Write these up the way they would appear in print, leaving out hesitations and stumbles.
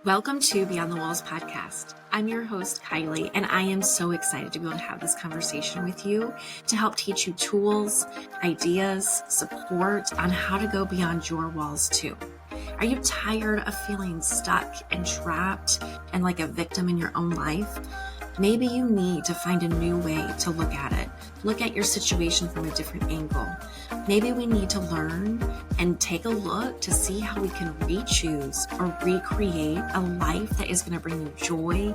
Welcome to Beyond the Walls podcast. I'm your host, Kylie, and I am so excited to be able to have this conversation with you to help teach you tools, ideas, support on how to go beyond your walls too. Are you tired of feeling stuck and trapped and like a victim in your own life? Maybe you need to find a new way to look at it. Look at your situation from a different angle. Maybe we need to learn and take a look to see how we can re-choose or recreate a life that is going to bring you joy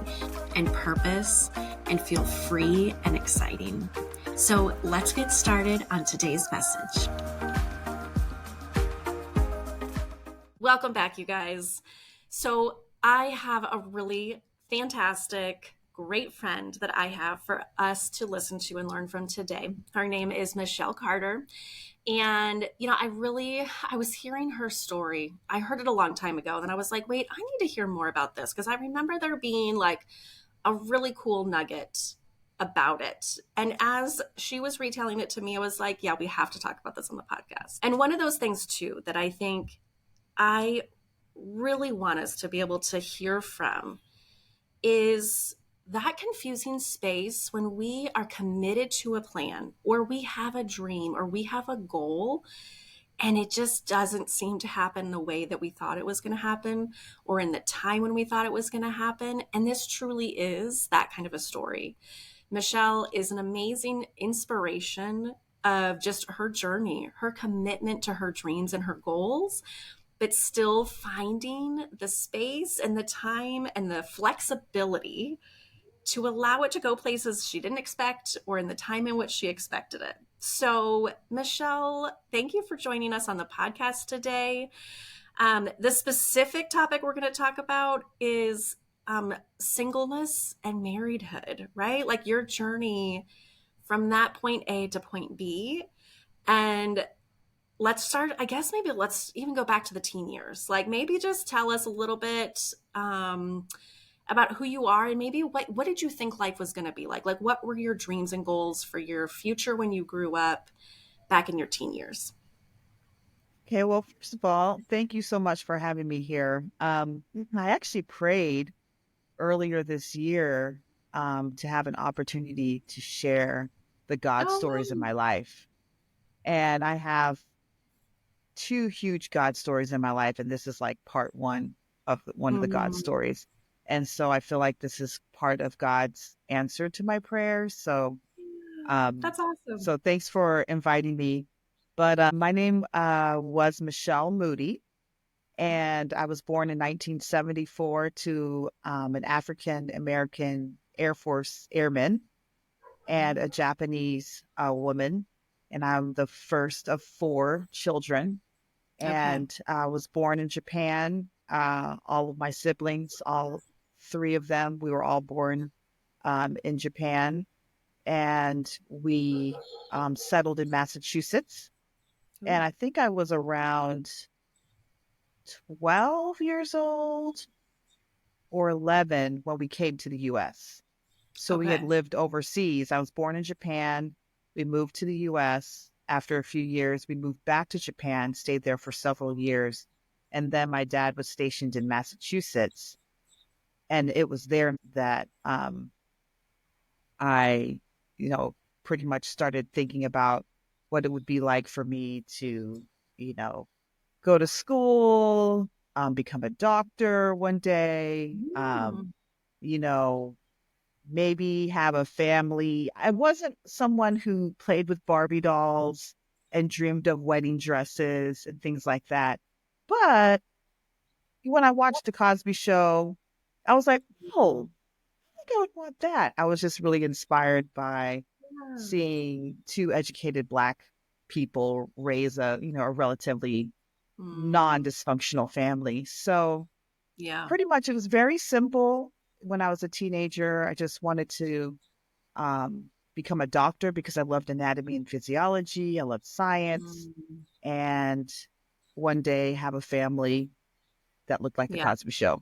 and purpose and feel free and exciting. So let's get started on today's message. Welcome back, you guys. So I have a really fantastic, great friend that I have for us to listen to and learn from today. Her name is Michelle Carter. And, I was hearing her story. I heard it a long time ago. And I was like, wait, I need to hear more about this because I remember there being like a really cool nugget about it. And as she was retelling it to me, I was like, yeah, we have to talk about this on the podcast. And one of those things too, that I think I really want us to be able to hear from is that confusing space when we are committed to a plan or we have a dream or we have a goal and it just doesn't seem to happen the way that we thought it was going to happen or in the time when we thought it was going to happen. And this truly is that kind of a story. Michelle is an amazing inspiration of just her journey, her commitment to her dreams and her goals, but still finding the space and the time and the flexibility to allow it to go places she didn't expect or in the time in which she expected it. So, Michelle, thank you for joining us on the podcast today. The specific topic we're going to talk about is singleness and marriedhood, right? Like your journey from that point A to point B. And let's start, I guess maybe let's even go back to the teen years. Like maybe just tell us a little bit about who you are and maybe what did you think life was going to be like? Like what were your dreams and goals for your future when you grew up back in your teen years? Okay, well, first of all, thank you so much for having me here. I actually prayed earlier this year to have an opportunity to share the God stories in Oh, my life. And I have two huge God stories in my life, and this is like part one of one of the God mm, stories. And so I feel like this is part of God's answer to my prayers. Um, that's awesome. so thanks for inviting me. But my name was Michelle Moody, and I was born in 1974 to an African American Air Force airman and a Japanese woman. And I'm the first of four children. Okay. And I was born in Japan. All of my siblings, all three of them, we were all born in Japan. And we settled in Massachusetts. Ooh, And I think I was around 12 years old or 11 when we came to the US. So we had okay. lived overseas. I was born in Japan. We moved to the US. After a few years, we moved back to Japan, stayed there for several years. And then my dad was stationed in Massachusetts. And it was there that I, you know, pretty much started thinking about what it would be like for me to, you know, go to school, become a doctor one day, Mm, you know, maybe have a family. I wasn't someone who played with Barbie dolls and dreamed of wedding dresses and things like that. But when I watched The Cosby Show, I was like, oh, I think I would want that. I was just really inspired by yeah. seeing two educated Black people raise a relatively Mm, non-dysfunctional family. So yeah. pretty much it was very simple. When I was a teenager, I just wanted to become a doctor because I loved anatomy and physiology. I loved science, Mm, and one day have a family that looked like the yeah. Cosby Show.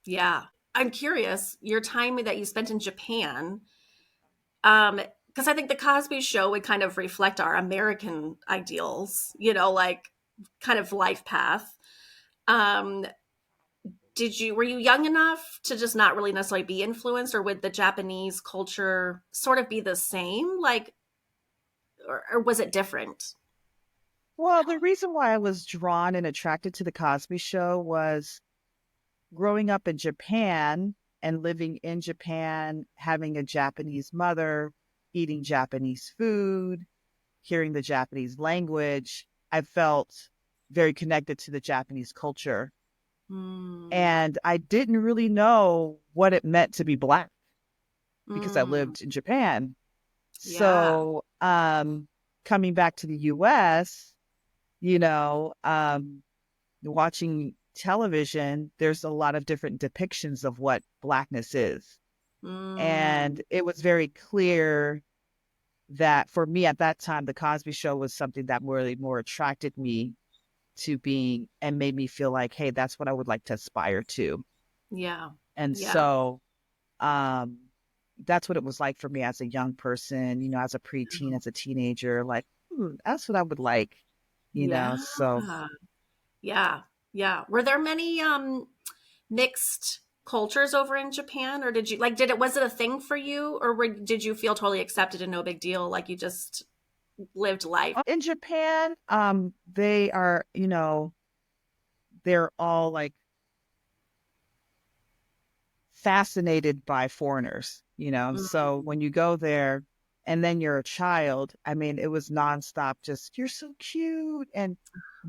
Yeah. I'm curious, your time that you spent in Japan, because I think the Cosby Show would kind of reflect our American ideals, like kind of life path. Um, were you young enough to just not really necessarily be influenced, or would the Japanese culture sort of be the same? Like, or was it different? Well, the reason why I was drawn and attracted to the Cosby Show was growing up in Japan and living in Japan, having a Japanese mother, eating Japanese food, hearing the Japanese language. I felt very connected to the Japanese culture. Mm, And I didn't really know what it meant to be Black because I mm, lived in Japan. yeah. So, coming back to the US, you know, watching television, there's a lot of different depictions of what Blackness is. Mm, And it was very clear that for me at that time, the Cosby Show was something that really more attracted me to being and made me feel like, hey, that's what I would like to aspire to. yeah. And Yeah. so um that's what it was like for me as a young person, as a preteen, as a teenager, like, that's what I would like, Yeah. so Yeah. Yeah. Were there many mixed cultures over in Japan, or was it a thing for you, or did you feel totally accepted and no big deal, like you just lived life? in Japan, they are, they're all like fascinated by foreigners, so Mm, when you go there and then you're a child, I mean, it was nonstop, just, you're so cute, and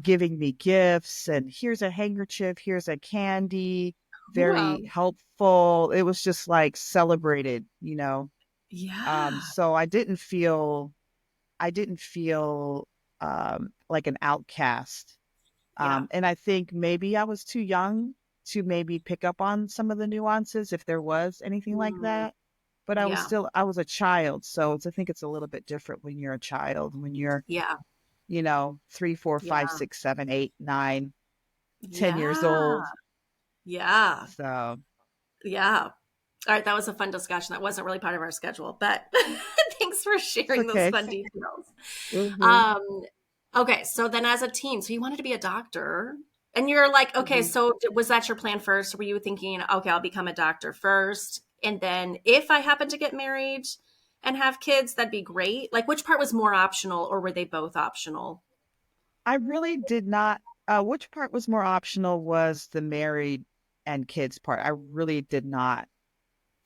giving me gifts, and here's a handkerchief, here's a candy, wow. very helpful. It was just like celebrated, Yeah. so I didn't feel like an outcast. Yeah. And I think maybe I was too young to maybe pick up on some of the nuances if there was anything like Mm, that. But yeah. I was a child. So I think it's a little bit different when you're a child, when you're, Yeah. 3, 4, 5, Yeah. 6, 7, 8, 9, 10 years Yeah. old. Yeah. So Yeah. All right, that was a fun discussion. That wasn't really part of our schedule, but thanks for it's sharing those okay. fun details. Hmm. Um, okay, so then as a teen, so you wanted to be a doctor, and you're like, okay, Hmm. so was that your plan first? Were you thinking, okay, I'll become a doctor first, and then if I happen to get married and have kids, that'd be great. Like, which part was more optional, or were they both optional? I really did not. Which part was more optional was the married and kids part. I really did not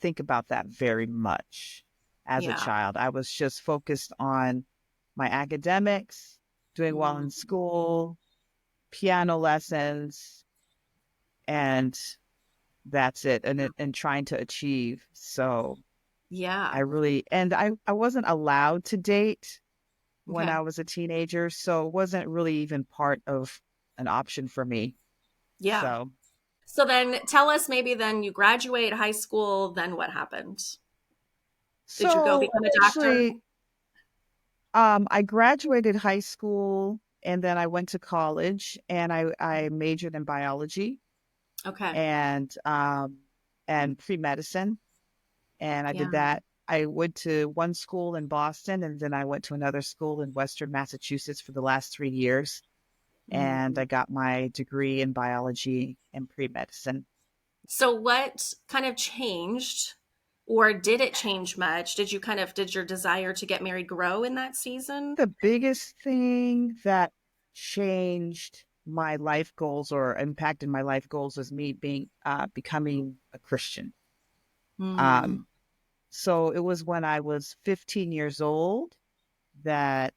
think about that very much as a Yeah. child. I was just focused on my academics, doing well Mm, in school, piano lessons, and that's it. And trying to achieve. So yeah. I wasn't allowed to date when Okay. I was a teenager, so it wasn't really even part of an option for me. Yeah. So, So then tell us, maybe then you graduate high school, then what happened? Did you go so become a doctor? actually, I graduated high school and then I went to college and I majored in biology Okay. and pre-medicine. And I Yeah. did that. I went to one school in Boston and then I went to another school in Western Massachusetts for the last 3 years. And Mm. I got my degree in biology and pre-medicine. So what kind of changed, or did it change much? Did your desire to get married grow in that season? The biggest thing that changed my life goals or impacted my life goals was me becoming a Christian. Mm. Um, so it was when I was 15 years old that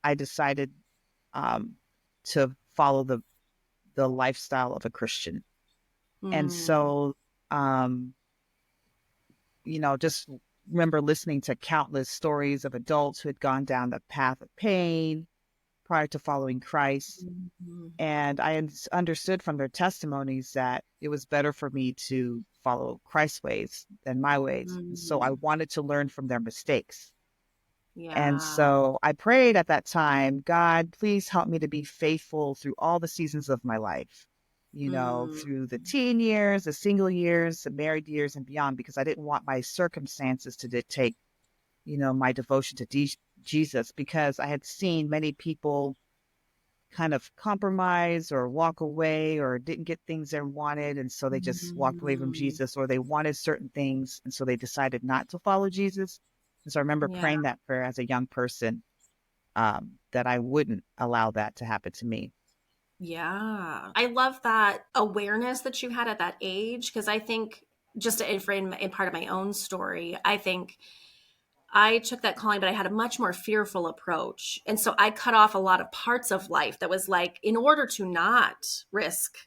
I decided um, to follow the lifestyle of a Christian. And Mm. so, um, just remember listening to countless stories of adults who had gone down the path of pain prior to following Christ. Mm. And I understood from their testimonies that it was better for me to follow Christ's ways than my ways. So I Mm. wanted to learn from their mistakes. And Yeah. so I prayed at that time, God, please help me to be faithful through all the seasons of my life, Mm. through the teen years, the single years, the married years, and beyond, because I didn't want my circumstances to dictate, my devotion to Jesus, because I had seen many people kind of compromise or walk away or didn't get things they wanted. And so they just walked away from Mm, Jesus, or they wanted certain things. And so they decided not to follow Jesus. And so I remember yeah. praying that prayer as a young person, that I wouldn't allow that to happen to me. Yeah. I love that awareness that you had at that age because I think just in part of my own story, I think I took that calling, but I had a much more fearful approach. And so I cut off a lot of parts of life that was like, in order to not risk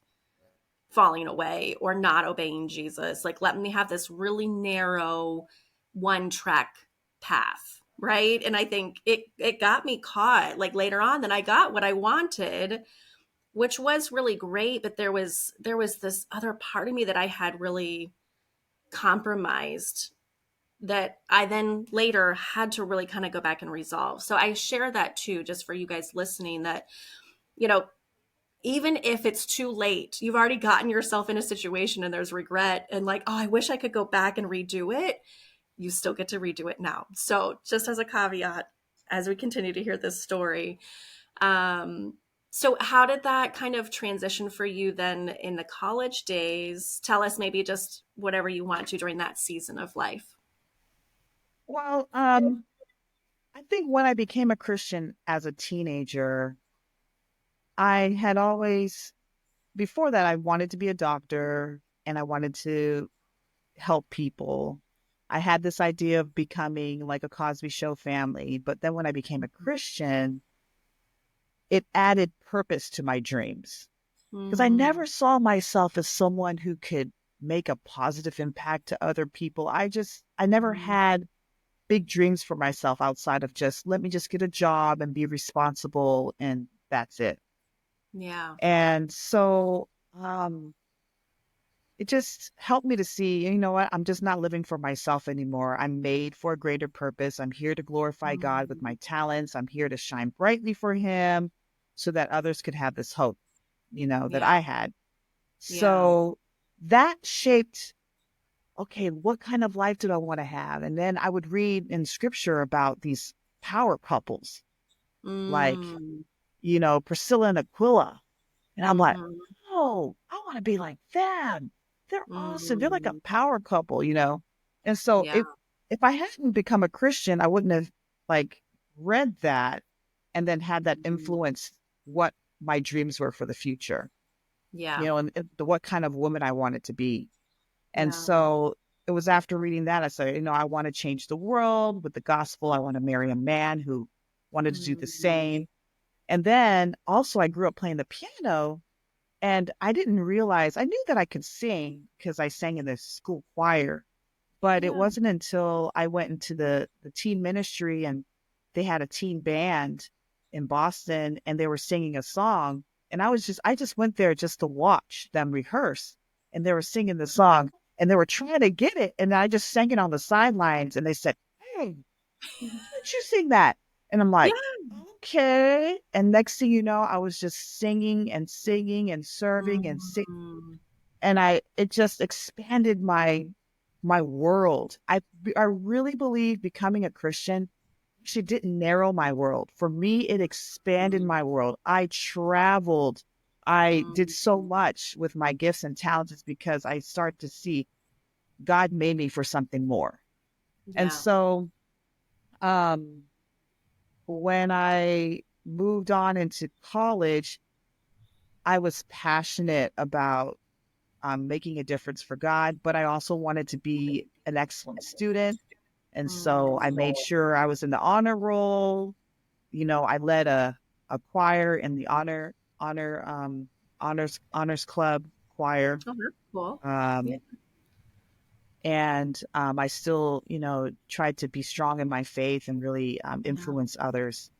falling away or not obeying Jesus, like, let me have this really narrow one track path. Right. And I think it got me caught like later on, then I got what I wanted, which was really great. But there was this other part of me that I had really compromised that I then later had to really kind of go back and resolve. So I share that too, just for you guys listening, that, you know, even if it's too late, you've already gotten yourself in a situation and there's regret and like, oh, I wish I could go back and redo it. You still get to redo it now. So just as a caveat, as we continue to hear this story, um, so how did that kind of transition for you then in the college days? Tell us maybe just whatever you want to during that season of life. Well, I think when I became a Christian as a teenager, I had always, before that, I wanted to be a doctor and I wanted to help people. I had this idea of becoming like a Cosby Show family. But then when I became a Christian, it added purpose to my dreams because I Mm, never saw myself as someone who could make a positive impact to other people. I never mm, had big dreams for myself outside of just let me just get a job and be responsible and that's it. yeah. And so um it just helped me to see, you know what, I'm just not living for myself anymore. I'm made for a greater purpose. I'm here to glorify God with Mm, my talents. I'm here to shine brightly for him so that others could have this hope, that yeah. I had. Yeah. So that shaped, okay, what kind of life did I want to have? And then I would read in scripture about these power couples like, Mm, Priscilla and Aquila. And I'm like, mhm, oh, I want to be like them. They're awesome. They're like a mm, power couple. And so yeah. if I hadn't become a Christian, I wouldn't have like read that and then had that Mhm, influence what my dreams were for the future, yeah. and what kind of woman I wanted to be. And Yeah. so it was after reading that, I said, I want to change the world with the gospel. I want to marry a man who wanted to do the Mm, same. And then also, I grew up playing the piano, and I didn't realize, I knew that I could sing because I sang in the school choir. But it yeah. wasn't until I went into the teen ministry and they had a teen band in Boston and they were singing a song. And I just went there just to watch them rehearse. And they were singing the song and they were trying to get it. And I just sang it on the sidelines and they said, "Hey, why don't you sing that?" And I'm Yeah. like, okay. And next thing you know, I was just singing and singing and serving and singing. Mhm, And it just expanded my world. I really believe becoming a Christian actually didn't narrow my world. For me, it expanded mhm, my world. I traveled. I did so mhm. much with my gifts and talents is because I start to see God made me for something more. And Yeah. so um when I moved on into college, I was passionate about making a difference for God, but I also wanted to be an excellent student. And so I Mm, made sure I was in the honor roll. I led a choir in the honor honors club choir. oh, that's cool. Yeah. Um, and I still, tried to be strong in my faith and really Yeah. influence others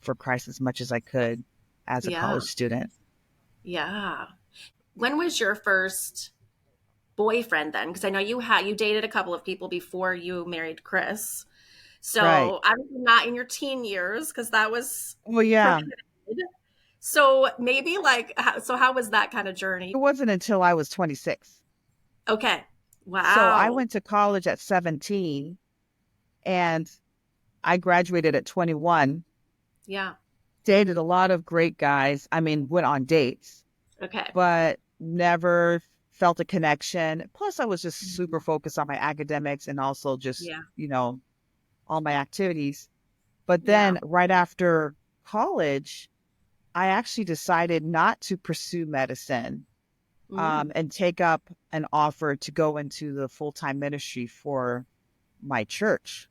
for Christ as much as I could as a Yeah. college student. Yeah. When was your first boyfriend then? Because I know you dated a couple of people before you married Chris. Right. So obviously not in your teen years because that was Well, yeah. prohibited. So maybe so how was that kind of It journey? wasn't until I was 26. Okay. So I Wow. went to college at 17 and I graduated at 21. Yeah. dated a lot of great guys. I mean, went on dates, Okay. but never felt a connection. Plus, I was just super Mhm. focused on my academics and also just, Yeah. all my activities. But Yeah. then right after college, I actually decided not to pursue medicine Mm. and take up an offer to go into the full time ministry for my church.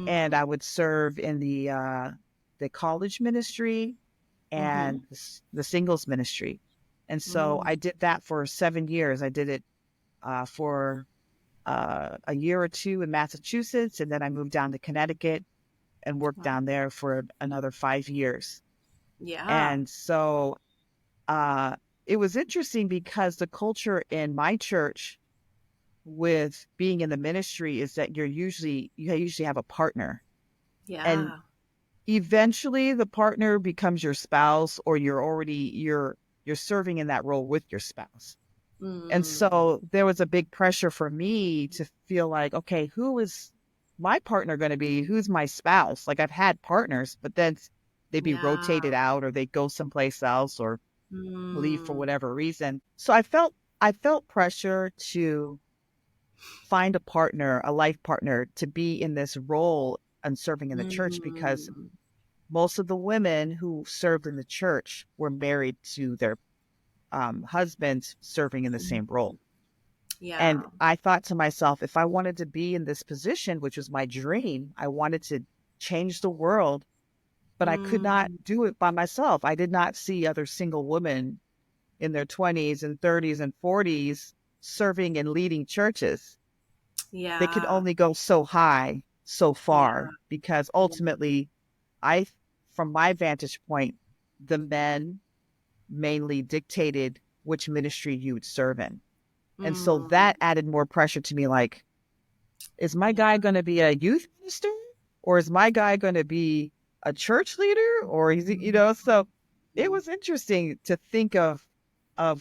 And Mm. I would serve in the college ministry Mm-hmm. and the singles ministry. And so Mm. I did that for 7 years. I did it for a year or two in Massachusetts, and then I moved down to Connecticut and worked Wow. down there for another 5 years. Yeah. And so uh, it was interesting because the culture in my church with being in the ministry is that you usually have a partner, and Yeah. eventually the partner becomes your spouse, or you're serving in that role with your spouse. And Mm. so there was a big pressure for me to feel like, okay, who is my partner going to be? Who's my spouse? Like I've had partners, but then they'd be Yeah. rotated out or they'd go someplace else or leave for Mm. whatever reason. So I felt pressure to find a partner, a life partner to be in this role and serving in the church because Mm. most of the women who served in the church were married to their husbands serving in the same role. And Yeah. I thought to myself, if I wanted to be in this position, which was my dream, I wanted to change the world, but I could not Mm. do it by myself. I did not see other single women in their 20s and 30s and 40s serving and leading churches. They could Yeah. only go so high, so Yeah. far, because Yeah. ultimately, I, from my vantage point, the men mainly dictated which ministry you would serve in. And so Mm. that added more pressure to me like, is my Yeah. guy going to be a youth minister or is my guy going to be a church leader or is he, so it Mm. was interesting to think of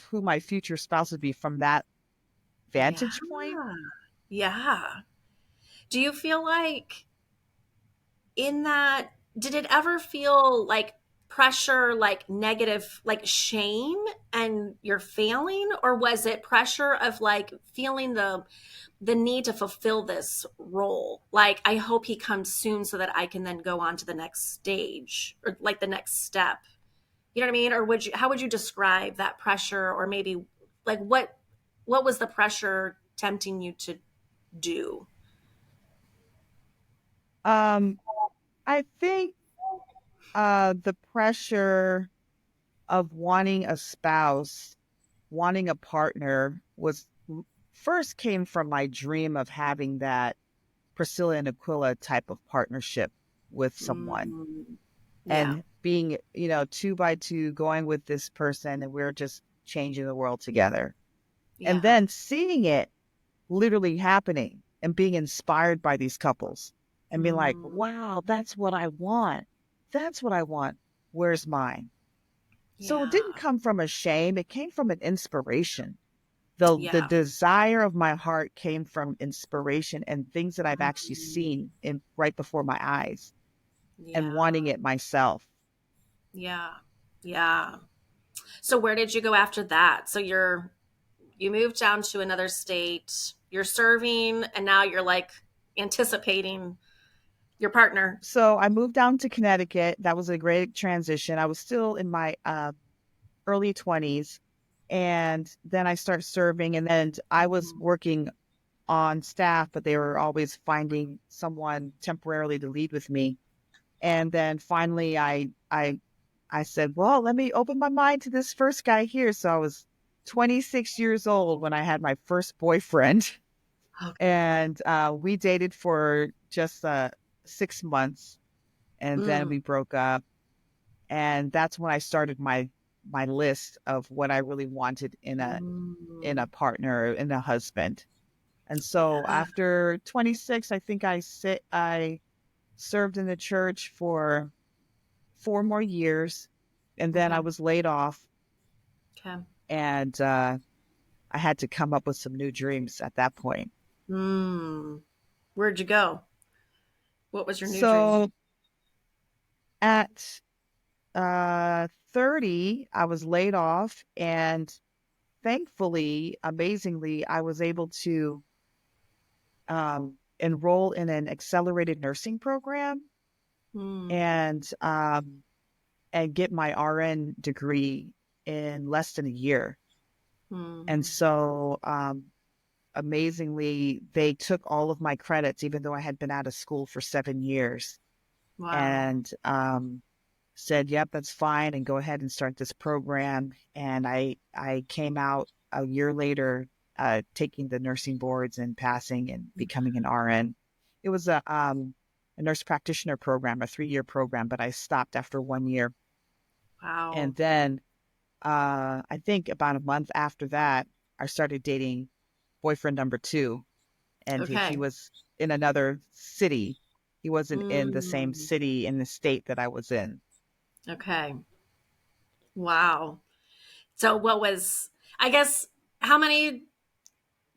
who my future spouse would be from that Yeah. vantage point. Yeah. Do you feel like in that, did it ever feel like pressure, like negative, like shame and you're failing? Or was it pressure of like feeling the need to fulfill this role? Like, I hope he comes soon so that I can then go on to the next stage or like the next step. You know what I mean? Or how would you describe that pressure? Or maybe like what was the pressure tempting you to do? um I think the pressure of wanting a spouse, wanting a partner was first came from my dream of having that Priscilla and Aquila type of partnership with someone Mm, yeah, and being, two by two going with this person and we're just changing the world together. And yeah. then seeing it literally happening and being inspired by these couples and being like, Mm, wow, that's what I want. That's what I want. Where's mine? So it yeah, didn't come from a shame, it came from an inspiration. The yeah. desire of my heart came from inspiration and things that I've actually Mm, seen in right before my eyes and yeah, wanting it myself. yeah, yeah. So where did you go after that? So you moved down to another state, you're serving, and now you're like anticipating your partner. So I moved down to Connecticut. That was a great transition. I was still in my early 20s. And then I started serving. And then I was Mm, working on staff, but they were always finding someone temporarily to lead with me. And then finally I said, well, let me open my mind to this first guy here. So I was 26 years old when I had my first boyfriend. okay. And we dated for just 6 months and then Mm, we broke up. And that's when I started my list of what I really wanted in a mm, partner, in a husband. And so yeah. after 26, I think I served in the church for 4 more years, and then Okay. I was laid off, Okay. and I had to come up with some new dreams at that point. Mm. Where'd you go? What was your new dream? So at 30, I was laid off, and thankfully, amazingly, I was able to enroll in an accelerated nursing program Mm, and get my RN degree in less than a year. And mm, so, amazingly, they took all of my credits, even though I had been out of school for 7 years, wow. and said, "Yep, that's fine, and go ahead and start this program." And I came out a year later, taking the nursing boards and passing and becoming an RN. It was a nurse practitioner program, a 3-year program, but I stopped after 1 year. Wow. And then I think about a month after that, I started dating boyfriend number two, and he Okay. was in another city. He wasn't in the same Mm, city in the state that I was in. okay. Wow. So I guess, how many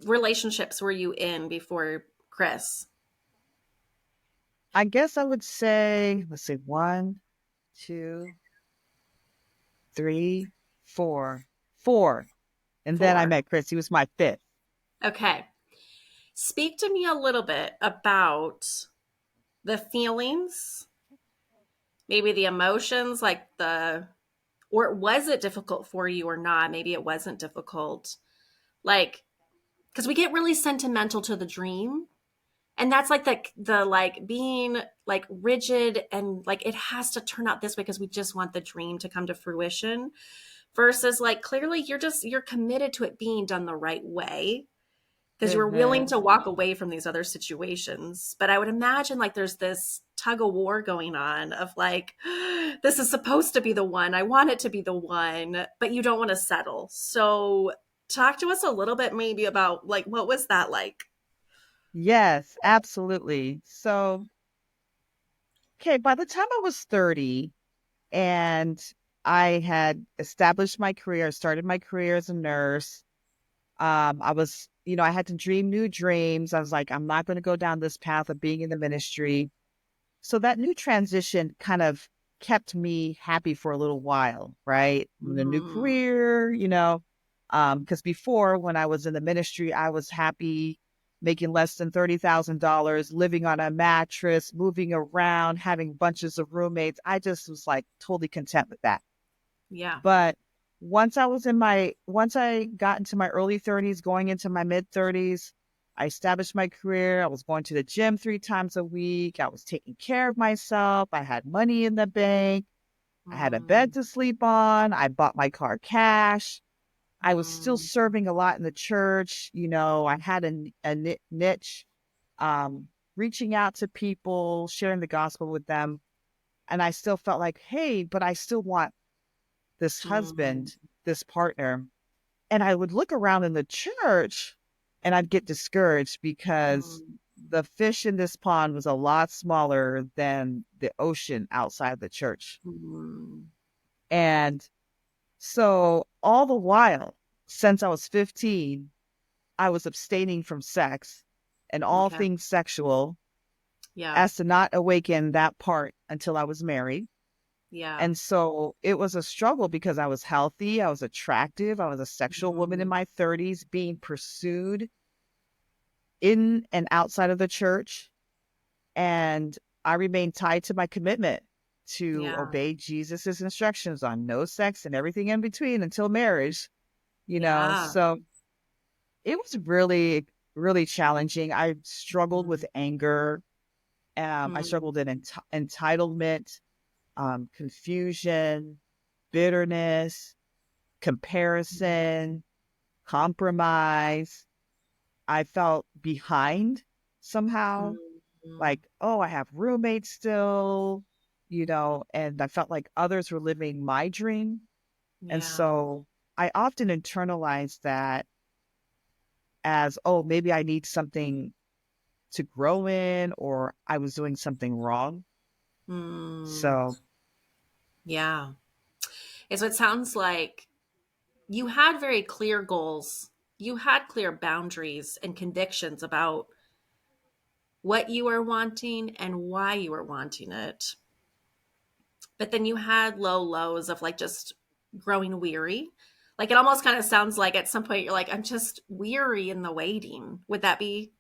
relationships were you in before Chris? I guess I would say, let's see, one, two, three, four, four. And then I Four. met Chris. He was my fifth. Okay. Speak to me a little bit about the feelings, maybe the emotions, or was it difficult for you or not? Maybe it wasn't difficult. Like, because we get really sentimental to the dream. And that's like the like being like rigid and like it has to turn out this way because we just want the dream to come to fruition versus like clearly you're committed to it being done the right way because you were willing Hmm. to walk away from these other situations. But I would imagine like there's this tug of war going on of like, this is supposed to be the one. I want it to be the one, but you don't want to settle. So talk to us a little bit maybe about like what was that like? Yes, absolutely. So, okay, by the time I was 30 and I had established my career, started my career as a nurse, I was, I had to dream new dreams. I was like, I'm not going to go down this path of being in the ministry. So that new transition kind of kept me happy for a little while, right? The new Mm, career, because before when I was in the ministry, I was happy making less than $30,000, living on a mattress, moving around, having bunches of roommates. I just was like totally content with that. yeah. But once I got into my early 30s, going into my mid 30s, I established my career. I was going to the gym 3 times a week. I was taking care of myself. I had money in the bank. I had a bed Mm, to sleep on. I bought my car cash. I was still mm, serving a lot in the church. I had a niche, um, reaching out to people, sharing the gospel with them. And I still felt like, hey, but I still want this mm, husband, this partner. And I would look around in the church and I'd get discouraged because mm, the fish in this pond was a lot smaller than the ocean outside the church. mm. And so all the while, since I was 15, I was abstaining from sex and all Okay. things sexual Yeah. as to not awaken that part until I was married. Yeah. And so it was a struggle because I was healthy, I was attractive, I was a sexual woman in Mm, my 30s being pursued in and outside of the church. And I remained tied to my commitment to yeah. obey Jesus's instructions on no sex and everything in between until marriage. Yeah. So it was really, really challenging. I struggled Mm, with anger. I mm, struggled in entitlement, confusion, bitterness, comparison, compromise. I felt behind somehow, mm, like, oh, I have roommates still, and I felt like others were living my dream. And yeah. so I often internalized that as, oh, maybe I need something to grow in or I was doing something wrong. Mm, So, yeah. And so it sounds like you had very clear goals. You had clear boundaries and convictions about what you are wanting and why you are wanting it. but then you had low lows of like just growing weary. Like it almost kind of sounds like at some point you're like, I'm just weary in the waiting. Would that be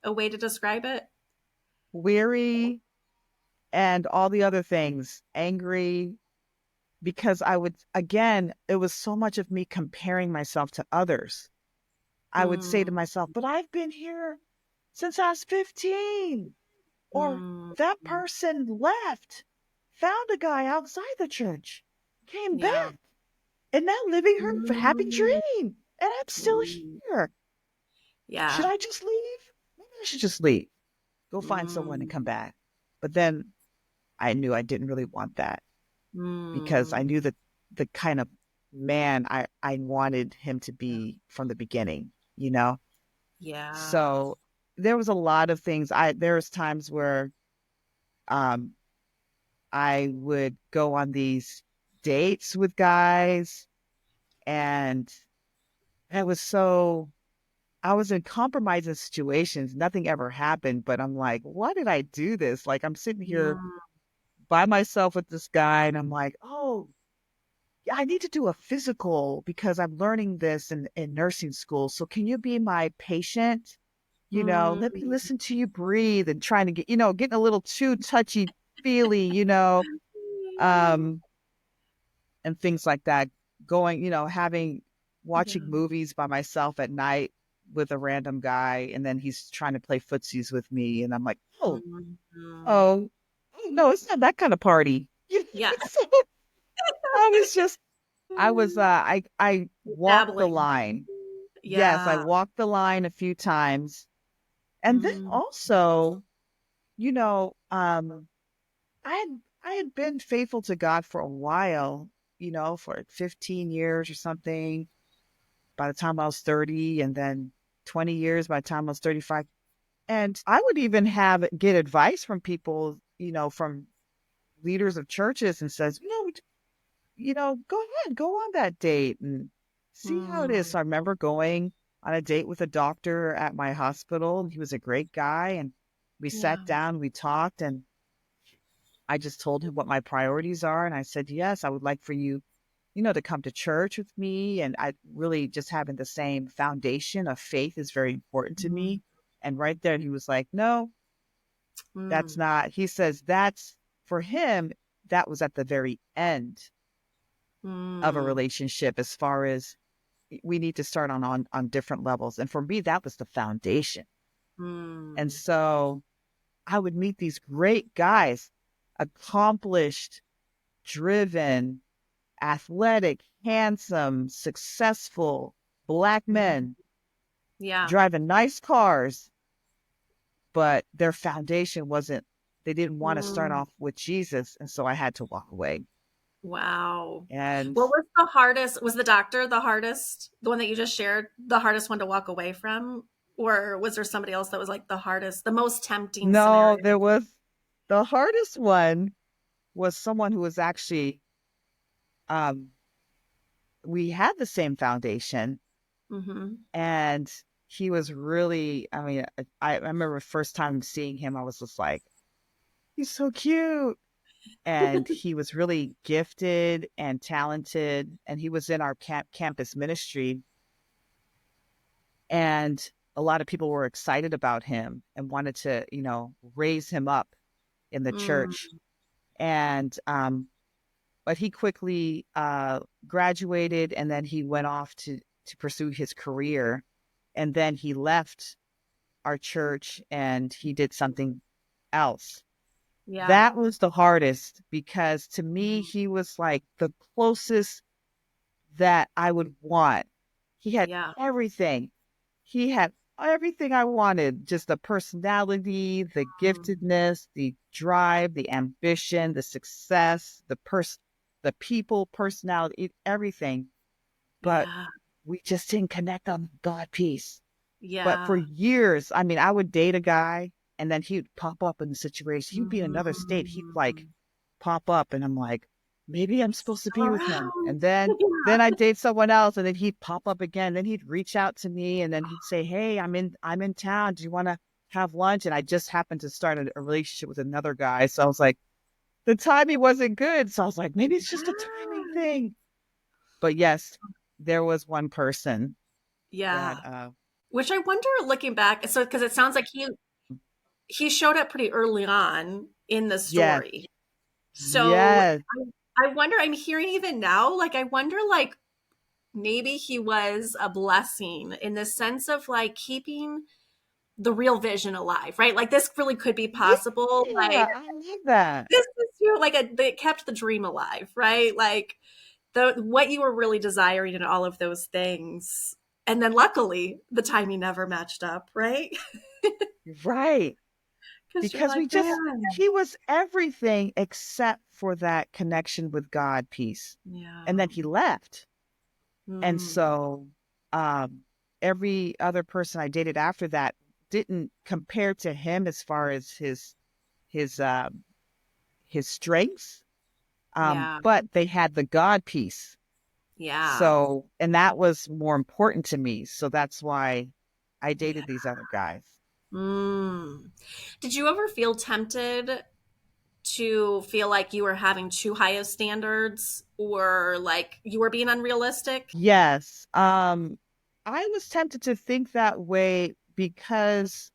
a way to describe it? Weary and all the other things, angry, because I would, again, it was so much of me comparing myself to others. I would say to Mm, myself, but I've been here since I was 15. Or mm, that person left, found a guy outside the church, came yeah. back, and now living her happy Mm, dream. And I'm still mm, here. Should yeah. I just leave? Maybe I should just leave. Go find someone and Mm, come back. But then I knew I didn't really want that because I mm, knew that the kind of man I wanted him to be from the beginning, you know? yeah. So there was a lot of things. There was times where um I would go on these dates with guys and it was so I was in compromising situations. Nothing ever happened, but I'm like, why did I do this? Like I'm sitting here Mm, by myself with this guy and I'm like, oh, yeah, I need to do a physical because I'm learning this in nursing school. So can you be my patient? mm, Let me listen to you breathe and trying to get, getting a little too touchy feely, um, and things like that. Going, watching yeah. movies by myself at night with a random guy, and then he's trying to play footsies with me, and I'm like, Mhm. oh no, it's not that kind of party. Yeah. So I was just, I walked the Dabbling. line. Yes, I Yeah. walked the line a few times, and then Mm, also, you know, um, I had been faithful to God for a while, for 15 years or something by the time I was 30 and then 20 years by the time I was 35. And I would even get advice from people, from leaders of churches and says, go ahead, go on that date and see how it is. mm, So I remember going on a date with a doctor at my hospital. He was a great guy and we sat yeah. down, we talked, and I just told him what my priorities are. And I said, yes, I would like for you, to come to church with me. And I really just having the same foundation of faith is very important to Mm, me. And right there, he was like, no, that's mm, not. He says that's for him, that was at the very end of a mm, relationship as far as we need to start on different levels. And for me, that was the foundation. And mm, so I would meet these great guys, accomplished, driven, athletic, handsome, successful Black mm, men yeah. driving nice cars, but their foundation wasn't, they didn't want to start Mm, off with Jesus. And so I had to walk away. wow. And What was the hardest? Was the doctor the hardest? The one that you just shared, the hardest one to walk away from? Or was there somebody else that was like the hardest, the most tempting no, scenario? there was the hardest one was someone who was actually, um, we had the same foundation Mm-hmm. and he was really, I mean, I remember the first time seeing him, I was just like, he's so cute. And he was really gifted and talented. And he was in our campus ministry. And a lot of people were excited about him and wanted to, raise him up in the Mm, church. And, but he quickly graduated and then he went off to pursue his career. And then he left our church and he did something else. yeah. That was the hardest because to me, he was like the closest that I would want. He had Yeah. everything. He had everything I wanted, just the personality, the Mm, giftedness, the drive, the ambition, the success, the people, personality, everything. But yeah. we just didn't connect on the God piece. But for Yeah. years, I mean, I would date a guy and then he'd pop up in the situation. He'd be in another state. He'd like Mm. pop up and I'm like, maybe I'm supposed to Still be with him. around. And then Yeah. then I'd date someone else and then he'd pop up again. Then he'd reach out to me and then he'd say, hey, I'm in town. Do you want to have lunch? And I just happened to start a relationship with another guy. So I was like, the timing wasn't good. So I was like, maybe it's just a timing Yeah. thing. But yes, there was one person that Yeah. Which I wonder looking back, so because it sounds like he showed up pretty early on in the yes, story. So yes. I wonder, I'm hearing even now, like I wonder like maybe he was a blessing in the sense of like keeping the real vision alive, right? Like this really could be possible. Like Yeah, I love that. this is you know, like they kept the dream alive, right? Like the what you were really desiring and all of those things. And then luckily the timing never matched up, right? Right. Because you're Because like, man. he was everything except for that connection with God piece. And Yeah. then he left. And Mm, so um, every other person I dated after that didn't compare to him as far as his his strengths. yeah. But they had the God piece. Yeah. So, and that was more important to me. So that's why I Yeah. dated these other guys. Mm. Did you ever feel tempted to feel like you were having too high of standards or like you were being unrealistic? Yes. I was tempted to think that way because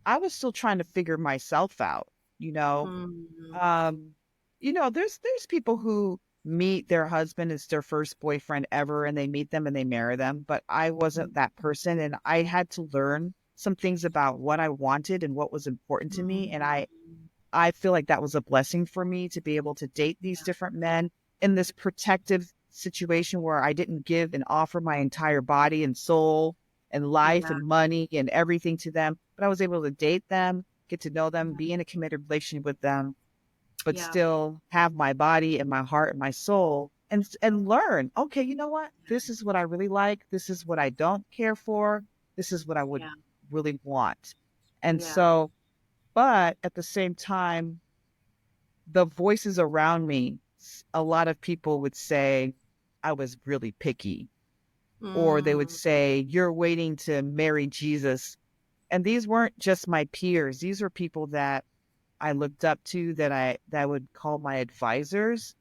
I was still trying to figure myself out, you know. Mm, Um, there's people who meet their husband as their first boyfriend ever and they meet them and they marry them, but I wasn't that person and I had to learn some things about what I wanted and what was important to me and mm, I feel like that was a blessing for me to be able to date these different men in this protective situation where I didn't give and offer my entire body and soul and life yeah. and money and everything to them, but I was able to date them, get to know them, be in a committed relationship with them, but Yeah. still have my body and my heart and my soul and learn, okay, you know what? This is what I really like. This is what I don't care for. This is what I would Yeah. really want. And Yeah. so, but at the same time, the voices around me, a lot of people would say I was really picky, or they would Mm, say, you're waiting to marry Jesus. And these weren't just my peers. These were people that I looked up to that would call my advisors.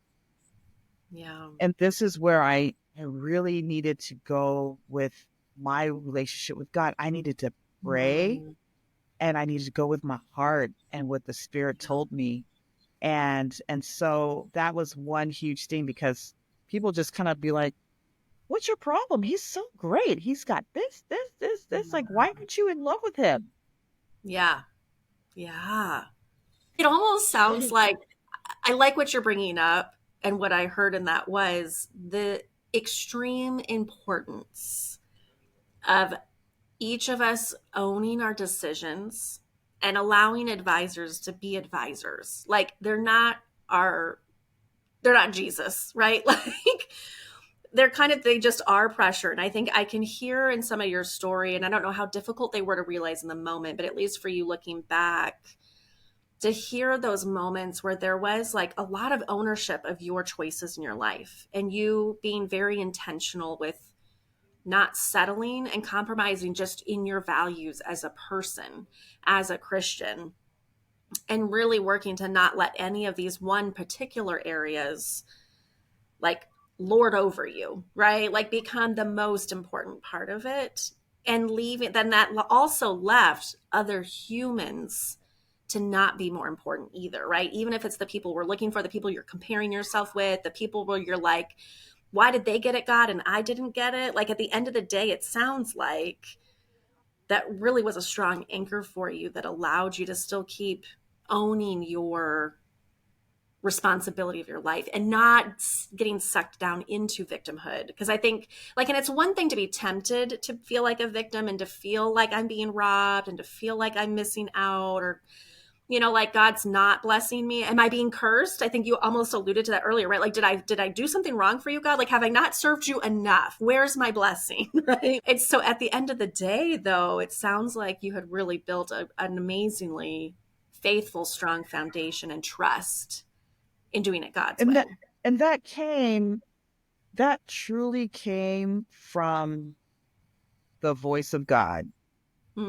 yeah. And this is where I really needed to go with my relationship with God. I needed to pray Mm, and I needed to go with my heart and what the Spirit yeah. told me. And so that was one huge thing because people just kind of be like, what's your problem? He's so great. He's got this. Like, why aren't you in love with him? Yeah. Yeah. It almost sounds like I like what you're bringing up. And what I heard in that was the extreme importance of each of us owning our decisions and allowing advisors to be advisors. Like our, they're not Jesus, right? Like they're kind of, they just are pressure. And I think I can hear in some of your story, and I don't know how difficult they were to realize in the moment, but at least for you looking back, to hear those moments where there was like a lot of ownership of your choices in your life and you being very intentional with not settling and compromising just in your values as a person, as a Christian, and really working to not let any of these one particular areas like lord over you, right? Like become the most important part of it. And leaving, then that also left other humans to not be more important either, right? Even if it's the people we're looking for, the people you're comparing yourself with, the people where you're like, why did they get it, God, and I didn't get it? Like at the end of the day, it sounds like that really was a strong anchor for you that allowed you to still keep owning your responsibility of your life and not getting sucked down into victimhood. Because I think, like, and it's one thing to be tempted to feel like a victim and to feel like I'm being robbed and to feel like I'm missing out or, you know, like God's not blessing me. Am I being cursed? I think you almost alluded to that earlier, right? Like, did I do something wrong for you, God? Like, have I not served you enough? Where's my blessing? Right. It's so at the end of the day, though, it sounds like you had really built an amazingly faithful, strong foundation and trust in doing it God's And way. that truly came from the voice of God.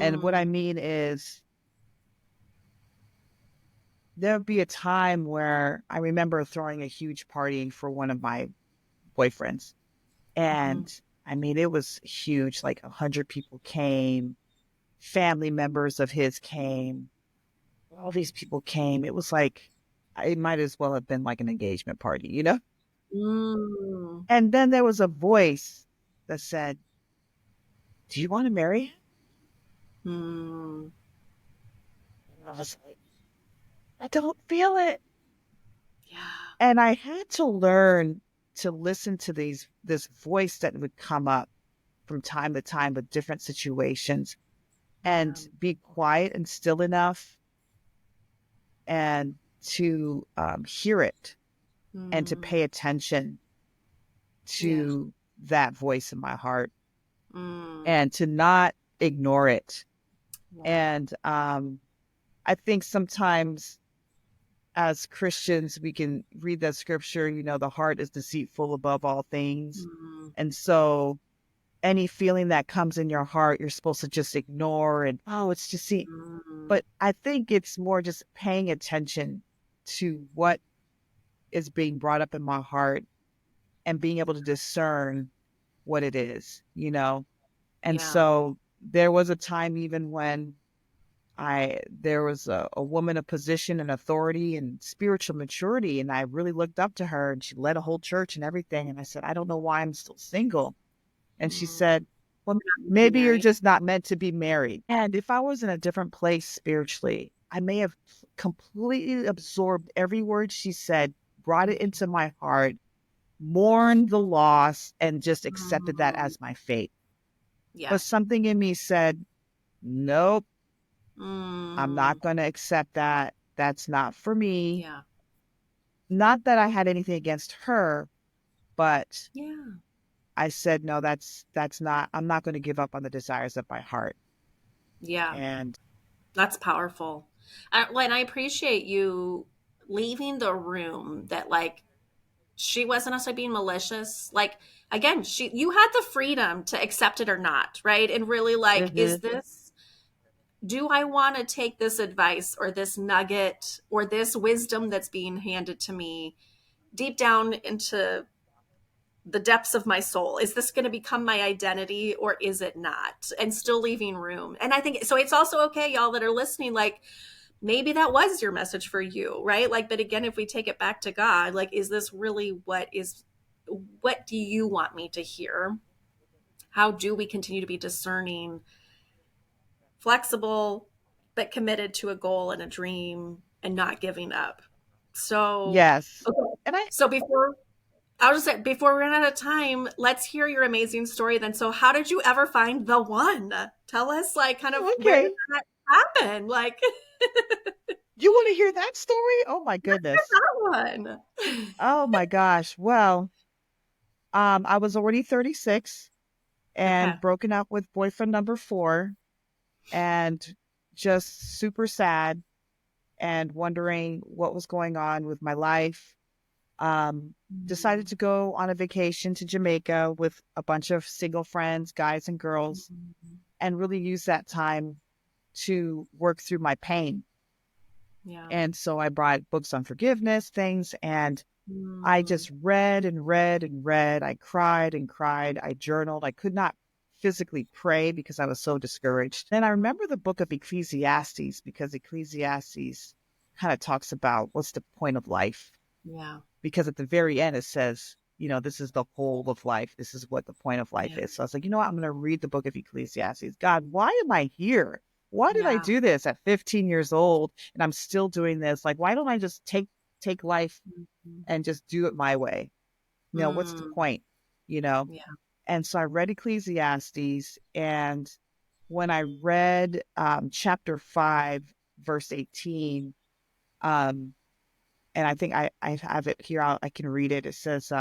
And what I Mm, mean is there'd be a time where I remember throwing a huge party for one of my boyfriends. Mhm. And I mean, it was huge. Like 100 people came, family members of his came, all these people came. It was like, it might as well have been like an engagement party, you know? Mm. And then there was a voice that said, "Do you want to marry him?" Mm. And I was like, "I don't feel it." Yeah. And I had to learn to listen to this voice that would come up from time to time with different situations Yeah. and be quiet and still enough and to hear it and to Mm. pay attention Yeah. to that voice in my heart Mm. and to not ignore it. Yeah. And I think sometimes as Christians, we can read that scripture, the heart is deceitful above all things. Mm. And so any feeling that comes in your heart, you're supposed to just ignore and, oh, it's just see. Mm. But I think it's more just paying attention to what is being brought up in my heart and being able to discern what it is. And Yeah. so there was a time even when there was a woman of position and authority and spiritual maturity, and I really looked up to her, and she led a whole church and everything. And I said, I don't know why I'm still single. And she Mm. said, well, Not be maybe you're married. just not meant to be married. And if I was in a different place spiritually, I may have completely absorbed every word she said, brought it into my heart, mourned the loss, and just accepted that Mm. as my fate. Yeah. But something in me said, nope, I'm Mm. not going to accept that. That's not for me. Yeah. Not that I had anything against her, but Yeah. I said, no, that's not, I'm not going to give up on the desires of my heart. Yeah. And That's powerful. And I appreciate you leaving the room that like she wasn't necessarily being malicious. Like again, you had the freedom to accept it or not, right? And really like, is mhm, this do I want to take this advice or this nugget or this wisdom that's being handed to me deep down into the depths of my soul? Is this going to become my identity or is it not? And still leaving room. And I think so. It's also okay, y'all that are listening, like maybe that was your message for you, right? Like, but again, if we take it back to God, like, is this really what do you want me to hear? How do we continue to be discerning, flexible, but committed to a goal and a dream and not giving up? So, yes. okay. And So I'll just say before we run out of time, let's hear your amazing story then. So how did you ever find the one? Tell us like kind of where did okay. that happen? Like You want to hear that story? Oh my let's get goodness. that one. Oh my gosh. Well, I was already 36 Okay. and broken up with boyfriend number 4 and just super sad and wondering what was going on with my life. Decided Mm, to go on a vacation to Jamaica with a bunch of single friends, guys and girls, mm, and really use that time to work through my pain. yeah. And so I brought books on forgiveness, things, and I Mm, just read and read and read. I cried and cried. I journaled. I could not physically pray because I was so discouraged. And I remember the book of Ecclesiastes because Ecclesiastes kind of talks about what's the point of life. yeah. Because at the very end, it says, this is the whole of life. This is what the point of life Yeah. is. So I was like, you know what? I'm going to read the book of Ecclesiastes. God, why am I here? Why did I Yeah. do this at 15 years old and I'm still doing this? Like, why don't I just take life Mhm. and just do it my way? What's the Mm, point? You know? yeah. And so I read Ecclesiastes, and when I read chapter 5, verse 18, um, and I think I have it here. I can read it. It says,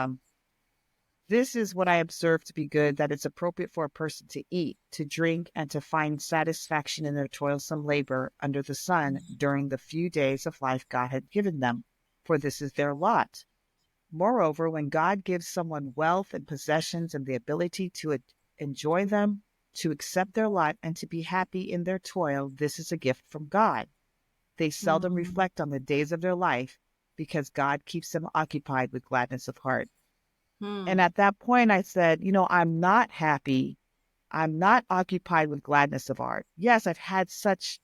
this is what I observe to be good, that it's appropriate for a person to eat, to drink, and to find satisfaction in their toilsome labor under the sun during the few days of life God had given them, for this is their lot. Moreover, when God gives someone wealth and possessions and the ability to enjoy them, to accept their lot, and to be happy in their toil, this is a gift from God. They seldom Mm. reflect on the days of their life because God keeps them occupied with gladness of heart. And Mm. at that point, I said, I'm not happy. I'm not occupied with gladness of heart. Yes, I've had such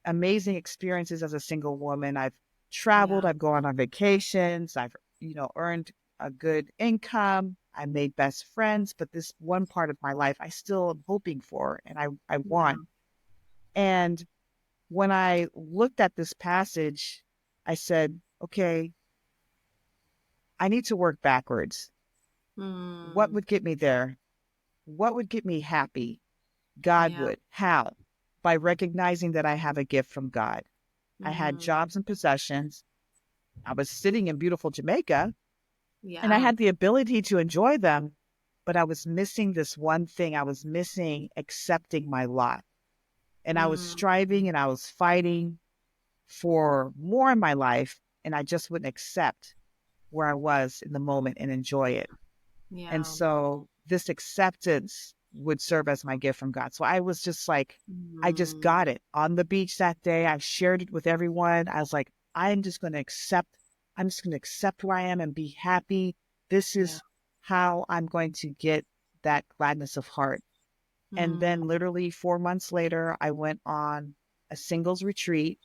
amazing experiences as a single woman. I've traveled, Yeah. I've gone on vacations, I've, earned a good income, I made best friends, but this one part of my life I still am hoping for and I Yeah. want. And when I looked at this passage, I said, okay, I need to work backwards. What Mm. would get me there? What would get me happy? God Yeah. would. How? By recognizing that I have a gift from God. I had Mm. jobs and possessions. I was sitting in beautiful Jamaica and I Yeah. had the ability to enjoy them, but I was missing this one thing. I was missing accepting my lot. And I was Mm. striving and I was fighting for more in my life, and I just wouldn't accept where I was in the moment and enjoy it. And Yeah. so this acceptance would serve as my gift from God. So I was just like, I just Mm. got it on the beach that day. I shared it with everyone. I was like, I'm just going to accept where I am and be happy. This Yeah. is how I'm going to get that gladness of heart. And then Mm. literally 4 months later, I went on a singles retreat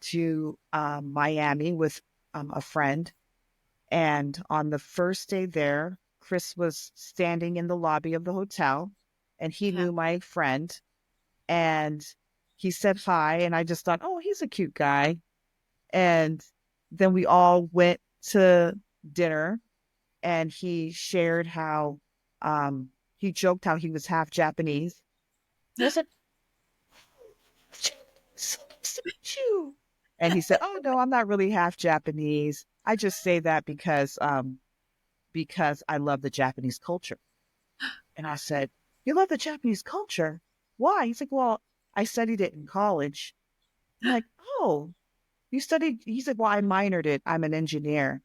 to Miami with a friend. And on the first day there, Chris was standing in the lobby of the hotel and he Okay. knew my friend and he said hi. And I just thought, oh, he's a cute guy. And then we all went to dinner and he shared how he joked how he was half Japanese. And I said, so nice to meet you. And he said, oh, no, I'm not really half Japanese. I just say that because I love the Japanese culture. And I said, you love the Japanese culture? Why? He's like, well, I studied it in college. I'm like, oh, you studied? He said, well, I minored it. I'm an engineer.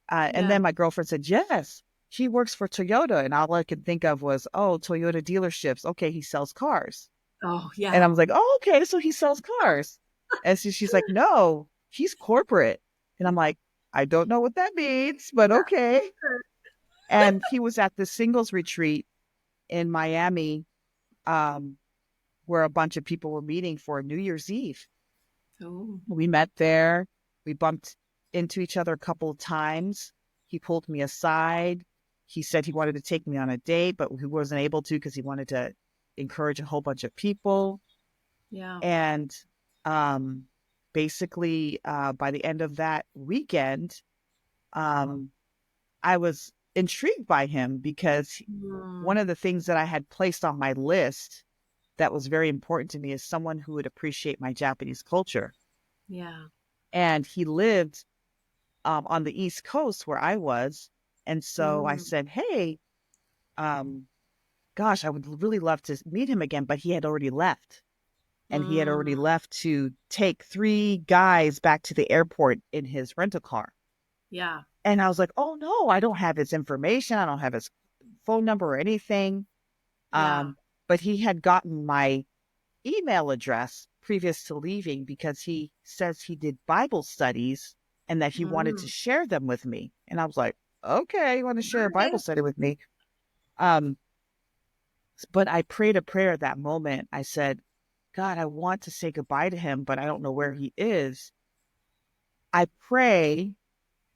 And Yeah. then my girlfriend said, yes, he works for Toyota. And all I could think of was, oh, Toyota dealerships. Okay, he sells cars. Oh, And I yeah. was like, oh, okay, so he sells cars. And so she's like, no, he's corporate. And I'm like, I don't know what that means, but okay. And he was at the singles retreat in Miami, um, where a bunch of people were meeting for New Year's Eve. Oh, We met there. We bumped into each other a couple of times. He pulled me aside. He said he wanted to take me on a date, but he wasn't able to because he wanted to encourage a whole bunch of people. yeah. And um, basically, by the end of that weekend, um, I was intrigued by him because one Mm. of the things that I had placed on my list that was very important to me is someone who would appreciate my Japanese culture. Yeah. And he lived on the East Coast where I was. And so I Mm. said, hey, um, gosh, I would really love to meet him again, but he had already left. And he had Mm. already left to take three guys back to the airport in his rental car. Yeah. And I was like, oh no, I don't have his information. I don't have his phone number or anything. Yeah. But he had gotten my email address previous to leaving because he says he did Bible studies and that he wanted to Mm. share them with me. And I was like, okay, you want to share a Bible Nice. study with me? Um, but I prayed a prayer at that moment. I said, God, I want to say goodbye to him, but I don't know where he is. I pray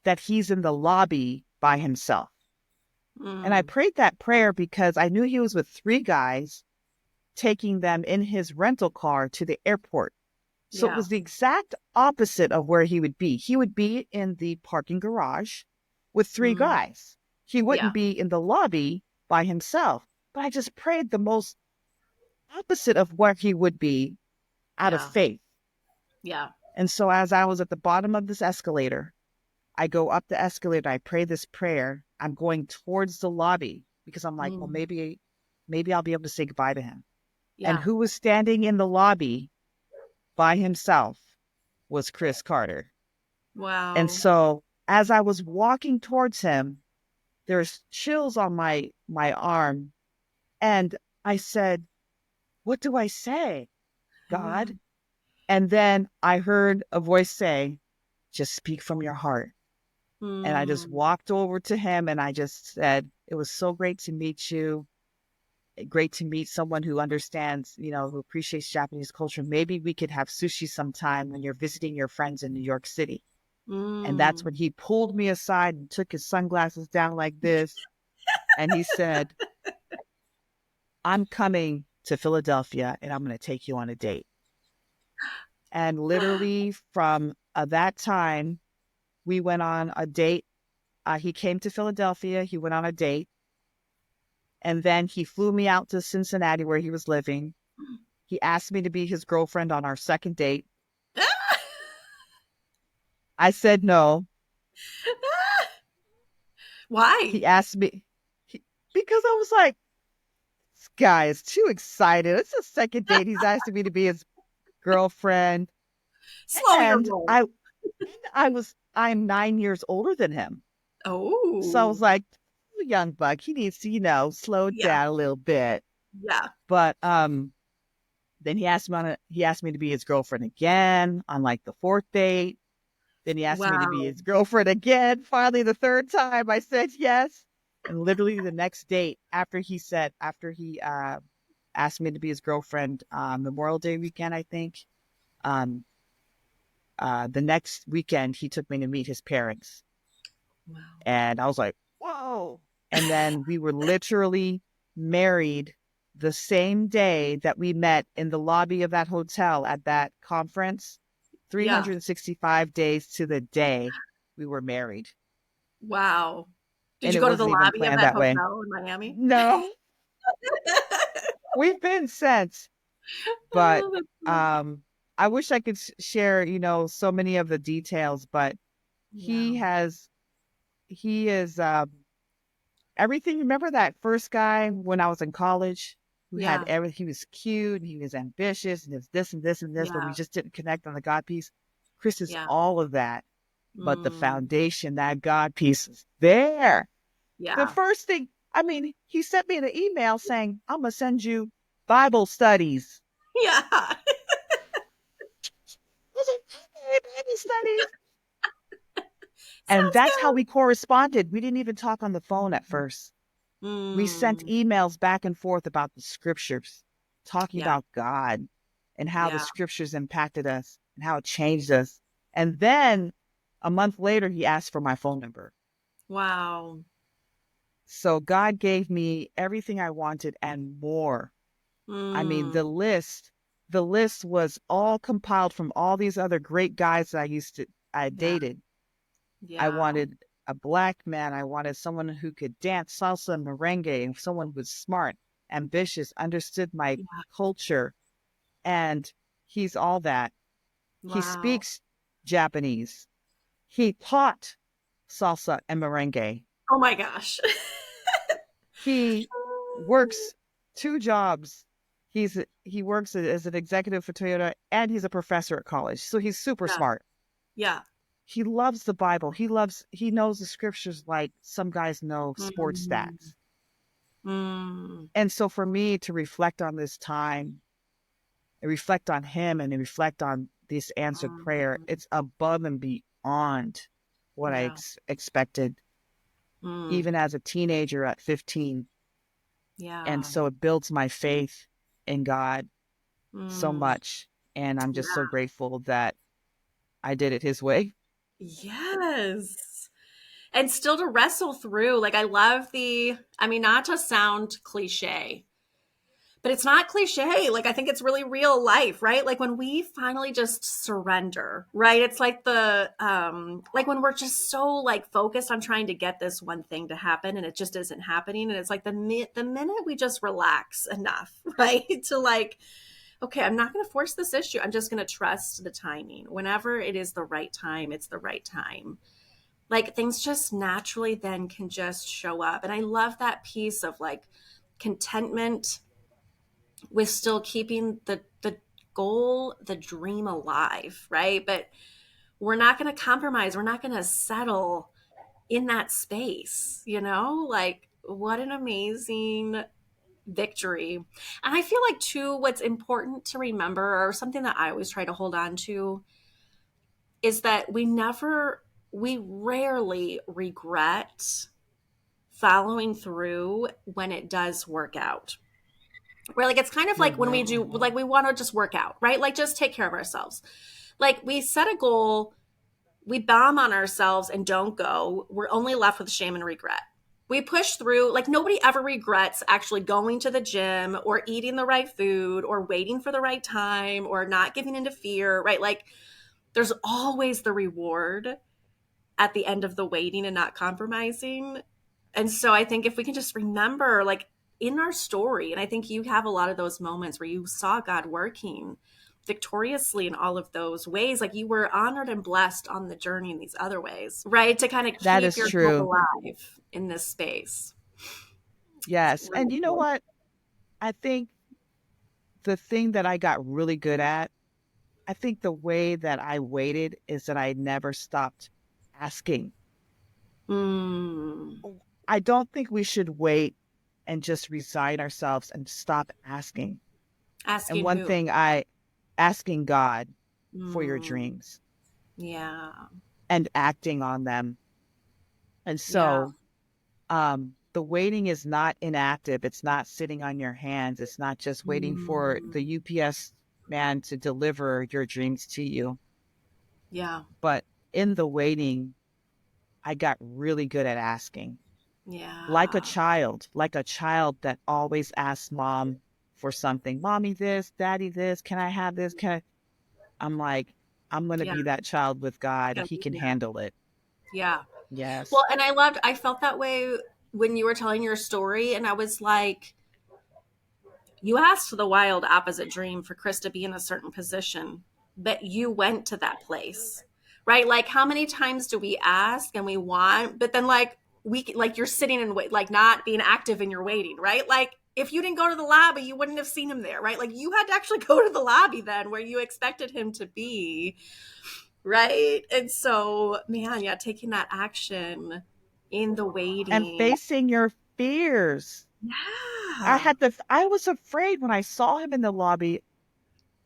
that he's in the lobby by himself. And I Mm. prayed that prayer because I knew he was with three guys taking them in his rental car to the airport. So it Yeah. was the exact opposite of where he would be. He would be in the parking garage with three Mm. guys. He Yeah. wouldn't be in the lobby by himself. But I just prayed the most opposite of where he would be out of Yeah. faith. Yeah. And so as I was at the bottom of this escalator, I go up the escalator, I pray this prayer. I'm going towards the lobby because I'm like, well, Mm. maybe I'll be able to say goodbye to him. And Yeah. who was standing in the lobby by himself was Chris Carter. And Wow. so as I was walking towards him, there's chills on my arm. And I said, what do I say, God? And then I heard a voice say, just speak from your heart. And I just Mm, walked over to him and I just said, it was so great to meet you. Great to meet someone who understands, who appreciates Japanese culture. Maybe we could have sushi sometime when you're visiting your friends in New York City. And that's mm. when he pulled me aside and took his sunglasses down like this. And he said, I'm coming to Philadelphia and I'm going to take you on a date. And literally from that time, we went on a date. He came to Philadelphia. He went on a date. And then he flew me out to Cincinnati where he was living. He asked me to be his girlfriend on our second date. I said no. Why? He asked me he, because I was like, this guy is too excited. It's the second date. He's asking me to be his girlfriend. Slow your And roll. I'm 9 years older than him. So I was Oh, like, young buck, he needs to, slow yeah, down a little bit. yeah. But then he asked me to be his girlfriend again on like the fourth date. Then he asked me to be Wow. his girlfriend again. Finally, the third time, I said yes. And literally the next date, after he asked me to be his girlfriend, Memorial Day weekend, I think. Um, the next weekend, he took me to meet his parents, Wow. and I was like, "Whoa!" And then we were literally married the same day that we met in the lobby of that hotel at that conference. Yeah. 365 days to the day we were married. Wow. Did And you it go to the wasn't even lobby of planned that that way. hotel in Miami? No, we've been since. But Oh, that's funny. um, I wish I could share, so many of the details, but Yeah. he has, he is everything. Remember that first guy when I was in college who had Yeah. everything? He was cute and he was ambitious and there's this and this and this, but we Yeah. just didn't connect on the God piece. Chris is Yeah. all of that, but the Mm, foundation, that God piece is there. The yeah. first thing, I mean, he sent me an email saying, I'm going to send you Bible studies. Yeah. I was like, okay, Bible studies. And Sounds that's how good. we corresponded. We didn't even talk on the phone at first. We sent Mm, emails back and forth about the scriptures, talking yeah. about God and how the Yeah. scriptures impacted us and how it changed us. And then a month later, he asked for my phone number. Wow. So God gave me everything I wanted and more. I mean, Mm, the list was all compiled from all these other great guys that I yeah. dated. I Yeah. wanted a black man. I wanted someone who could dance salsa and merengue, and someone who was smart, ambitious, understood my Yeah. culture. And he's all that. He Wow. speaks Japanese. He taught salsa and merengue. Oh my gosh. He works two jobs. He works as an executive for Toyota and he's a professor at college. So he's super Yeah. smart. Yeah. He loves the Bible. He knows the scriptures like some guys know sports Mm, stats. mm, And so for me to reflect on this time and reflect on him and reflect on this answered prayer, mm, it's above and beyond what I yeah. expected, Mm, even as a teenager at 15. And yeah. so it builds my faith in God so Mm, much. And I'm just so yeah. grateful that I did it his way. Yes. And still to wrestle through, like, I love I mean, not to sound cliche, but it's not cliche. Like, I think it's really real life, right? Like when we finally just surrender, right? It's like like when we're just so like focused on trying to get this one thing to happen and it just isn't happening. And it's like the minute we just relax enough, right? To like, okay, I'm not going to force this issue. I'm just going to trust the timing. Whenever it is the right time, it's the right time. Like things just naturally then can just show up. And I love that piece of like contentment with still keeping the goal, the dream alive, right? But we're not going to compromise. We're not going to settle in that space, you know? Like what an amazing victory. And I feel like, too, what's important to remember, or something that I always try to hold on to, is that we rarely regret following through when it does work out. Where, like, it's kind of like when we do, Mm-hmm. like, we want to just work out, right? Like, just take care of ourselves. Like, we set a goal, we bomb on ourselves and don't go, we're only left with shame and regret. We push through, like, nobody ever regrets actually going to the gym or eating the right food or waiting for the right time or not giving into fear, right? Like, there's always the reward at the end of the waiting and not compromising. And so I think if we can just remember, like, in our story, and I think you have a lot of those moments where you saw God working victoriously in all of those ways, like, you were honored and blessed on the journey in these other ways, right? To kind of That keep is your hope true. alive in this space. It's Yes. really And you know cool. what? I think the thing that I got really good at, I think the way that I waited is that I never stopped asking. Mm, I don't think we should wait and just resign ourselves and stop asking. And asking one who? thing asking God for your Mm, dreams yeah. and acting on them. And Yeah. so the waiting is not inactive. It's not sitting on your hands. It's not just waiting for Mm, the UPS man to deliver your dreams to you. yeah. But in the waiting, I got really good at asking. Yeah. Like a child that always asks mom for something. Mommy this, daddy this, can I have this? I'm like, I'm going to Yeah. be that child with God. Yeah. He can Yeah. handle it. Yeah. Well, Yes. and I felt that way when you were telling your story. And I was like, you asked for the wild opposite dream for Chris to be in a certain position, but you went to that place, right? Like, how many times do we ask and we want, but then, like, like, you're sitting and wait, like, not being active and you're waiting, right? Like, if you didn't go to the lobby, you wouldn't have seen him there, right? Like, you had to actually go to the lobby then where you expected him to be, right? And so, man, yeah, taking that action in the And waiting. facing your fears. Yeah. I was afraid when I saw him in the lobby.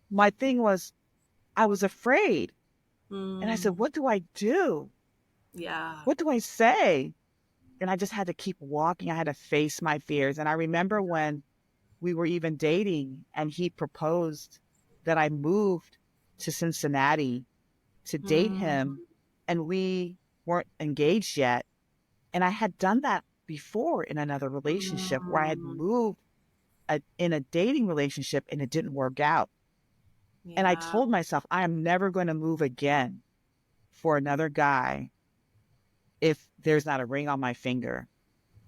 My thing was, I was afraid. And I said, Mm, what do I do? yeah. What do I say? And I just had to keep walking. I had to face my fears. And I remember when we were even dating and he proposed that I moved to Cincinnati to date Mm, him, and we weren't engaged yet. And I had done that before in another relationship where I had mm, moved in a dating relationship and it didn't work out. And I yeah. told myself, I am never going to move again for another guy if there's not a ring on my finger.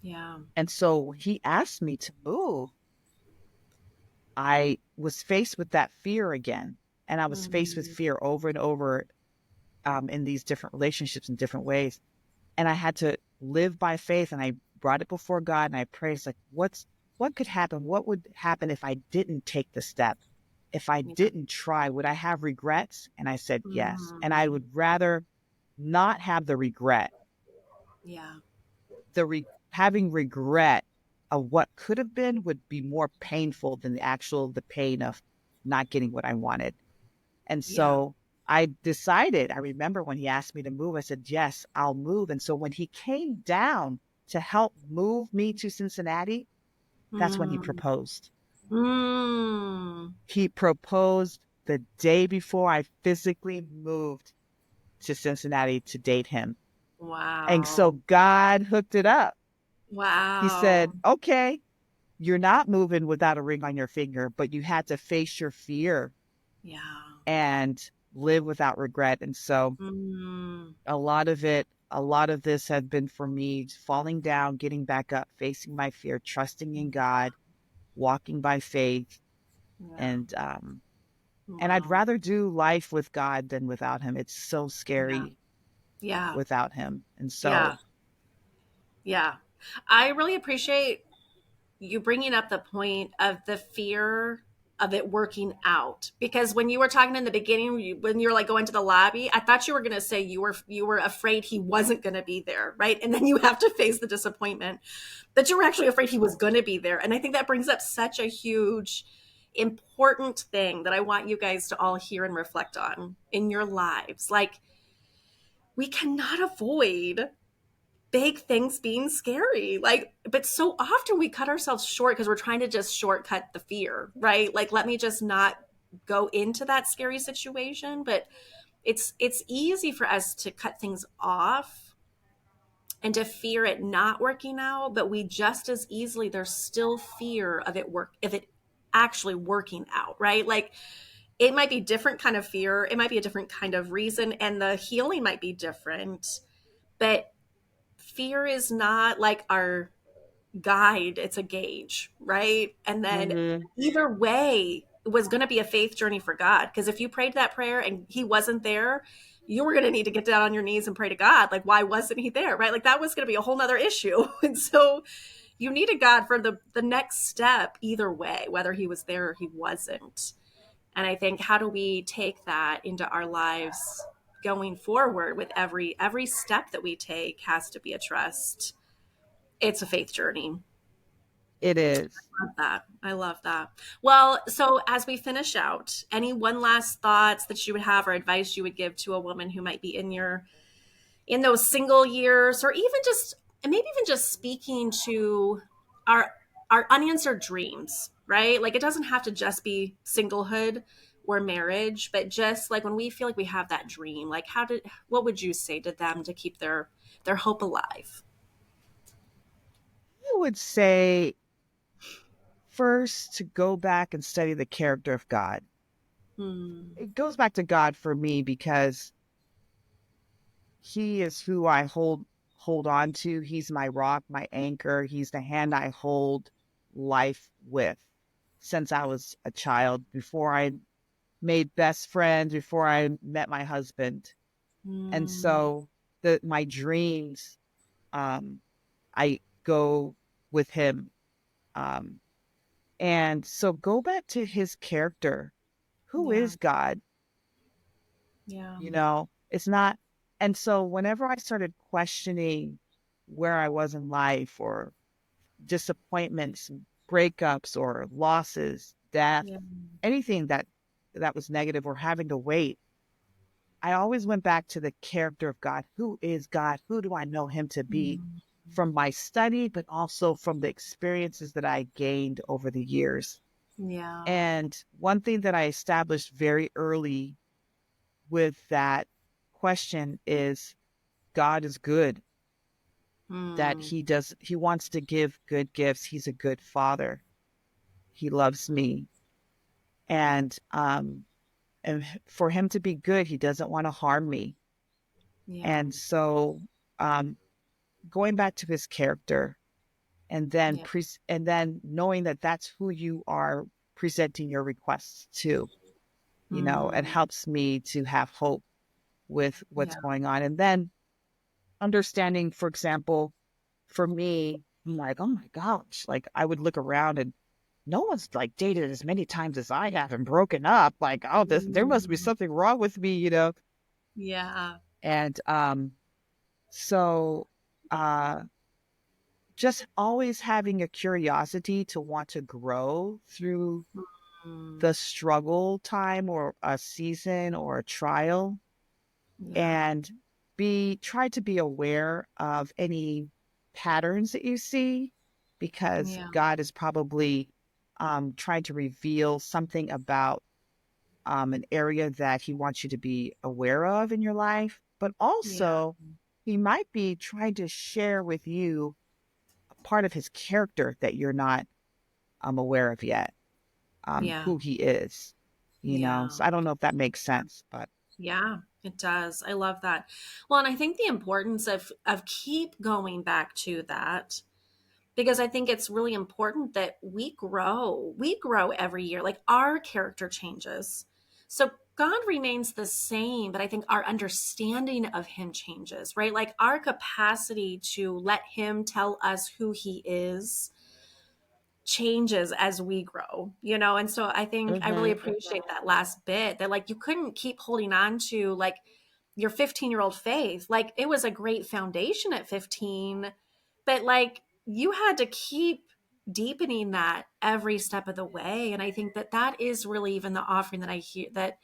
Yeah. And so he asked me to move. I was faced with that fear again. And I was faced with Mm, fear over and over in these different relationships in different ways. And I had to live by faith. And I brought it before God and I prayed, it's like, what could happen? What would happen if I didn't take the step? If I yeah. didn't try, would I have regrets? And I said yes. And I Mm, would rather not have the regret. yeah. Having regret of what could have been would be more painful than the pain of not getting what I wanted. And Yeah. so I decided, I remember when he asked me to move, I said, yes, I'll move. And so when he came down to help move me to Cincinnati, that's when he Mm, proposed. mm, He proposed the day before I physically moved to Cincinnati to date him. And wow. so God hooked it up. He said, Wow. okay, you're not moving without a ring on your finger, but you had to face your fear Yeah. and live without regret. And so Mm, a lot of this had been for me falling down, getting back up, facing my fear, trusting in God, walking by faith. yeah. And, and I'd Wow. rather do life with God than without him. It's so Yeah. scary Yeah. without him. And Yeah. so, Yeah. I really appreciate you bringing up the point of the fear of it working out. Because when you were talking in the beginning, when you were like going to the lobby, I thought you were going to say you were afraid he wasn't going to be there, right? And then you have to face the disappointment that you were actually afraid he was going to be there. And I think that brings up such a huge, important thing that I want you guys to all hear and reflect on in your lives. Like, we cannot avoid big things being scary. Like, but so often we cut ourselves short because we're trying to just shortcut the fear, right? Like, let me just not go into that scary situation. But it's easy for us to cut things off and to fear it not working out, but we just as easily, there's still fear of it actually working out, right? Like, it might be different kind of fear, it might be a different kind of reason, and the healing might be different, but fear is not like our guide, it's a gauge, right? And then Hmm. either way, it was going to be a faith journey for God, because if you prayed that prayer and he wasn't there, you were going to need to get down on your knees and pray to God, like, why wasn't he there, right? Like, that was going to be a whole nother issue. And so you needed God for the next step either way, whether he was there or he wasn't. And I think, how do we take that into our lives going forward? With every step that we take has to be a trust. It's a faith journey. It is. Love that. I love that. Well, so as we finish out, any one last thoughts that you would have or advice you would give to a woman who might be in those single years, or even just, and maybe even just speaking to our unanswered dreams, right? Like, it doesn't have to just be singlehood or marriage, but just like when we feel like we have that dream, like, what would you say to them to keep their hope alive? I would say first to go back and study the character of God. Hmm. It goes back to God for me because he is who I hold on to. He's my rock, my anchor. He's the hand I hold life with since I was a child, before I made best friends, before I met my husband. And Hmm. so my dreams, um, I go with him. Um, and so go back to his character. Who Yeah. is God? Yeah. It's not. And so whenever I started questioning where I was in life, or disappointments, breakups, or losses, death, Yeah. anything that was negative, or having to wait, I always went back to the character of God. Who is God? Who do I know him to be? Hmm. From my study, but also from the experiences that I gained over the years. Yeah. And one thing that I established very early with that question is God is good, that Hmm. he wants to give good gifts. He's a good father. He loves me. And for him to be good, he doesn't want to harm me. Yeah. And so um going back to his character, and then Yeah. and then knowing that that's who you are presenting your requests to, it Hmm. helps me to have hope with what's Yeah. going on. And then understanding, for example, for me, I'm like, oh my gosh, like I would look around and no one's like dated as many times as I have and broken up. Like, oh, there must be Hmm. something wrong with me. Yeah. And so uh just always having a curiosity to want to grow through Hmm. the struggle time, or a season, or a trial, Yeah. and be try to be aware of any patterns that you see, because Yeah. God is probably trying to reveal something about an area that he wants you to be aware of in your life, but Yeah. also he might be trying to share with you a part of his character that you're not aware of yet, Yeah. who he is. Yeah. So I don't know if that makes sense, but Yeah, it does. I love that. Well, and I think the importance of keep going back to that, because I think it's really important that we grow. We grow every year. Like, our character changes. So God remains the same, but I think our understanding of him changes, right? Like, our capacity to let him tell us who he is changes as we grow, you know? And so I think I really Mm-hmm. appreciate that last bit, that like you couldn't keep holding on to like your 15-year-old faith. Like it was a great foundation at 15, but like you had to keep deepening that every step of the way. And I think that that is really even the offering that I hear, that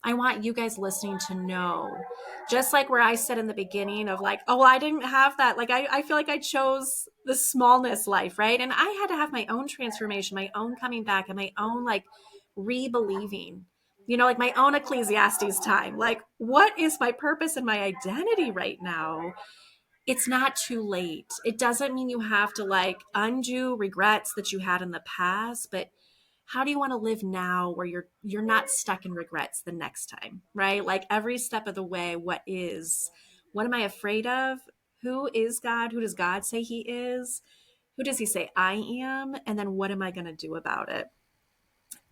I want you guys listening to know. Just like where I said in the beginning of like, oh, well, I didn't have that. Like, I feel like I chose the smallness life, right? And I had to have my own transformation, my own coming back, and my own like re-believing, you know, like my own Ecclesiastes time. Like, what is my purpose and my identity right now? It's not too late. It doesn't mean you have to like undo regrets that you had in the past, but how do you want to live now where you're not stuck in regrets the next time, right? Like every step of the way, what am I afraid of? Who is God? Who does God say he is? Who does he say I am? And then what am I going to do about it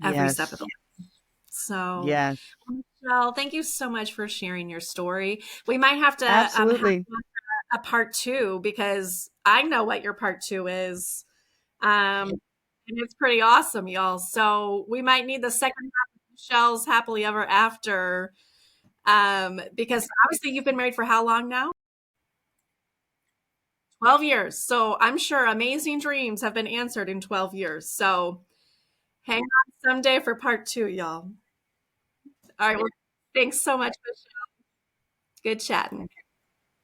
every step of the Yes. way? So, Yes. Michelle, thank you so much for sharing your story. We might have to have Absolutely. a part two, because I know what your part two is. And it's pretty awesome, y'all. So we might need the second half of Michelle's happily ever after. Because obviously you've been married for how long now? 12 years. So I'm sure amazing dreams have been answered in 12 years. So hang on someday for part two, y'all. All right. Well, thanks so much, Michelle. Good chatting.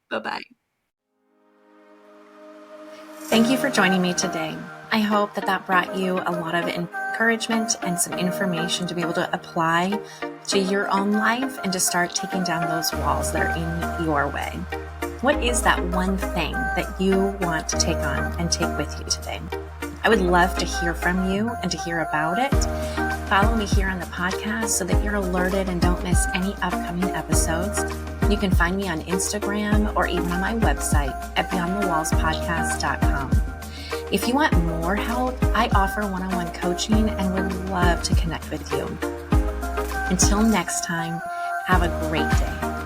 Bye bye. Thank you for joining me today. I hope that that brought you a lot of encouragement and some information to be able to apply to your own life and to start taking down those walls that are in your way. What is that one thing that you want to take on and take with you today? I would love to hear from you and to hear about it. Follow me here on the podcast so that you're alerted and don't miss any upcoming episodes. You can find me on Instagram or even on my website at beyondthewallspodcast.com. If you want more help, I offer one-on-one coaching and would love to connect with you. Until next time, have a great day.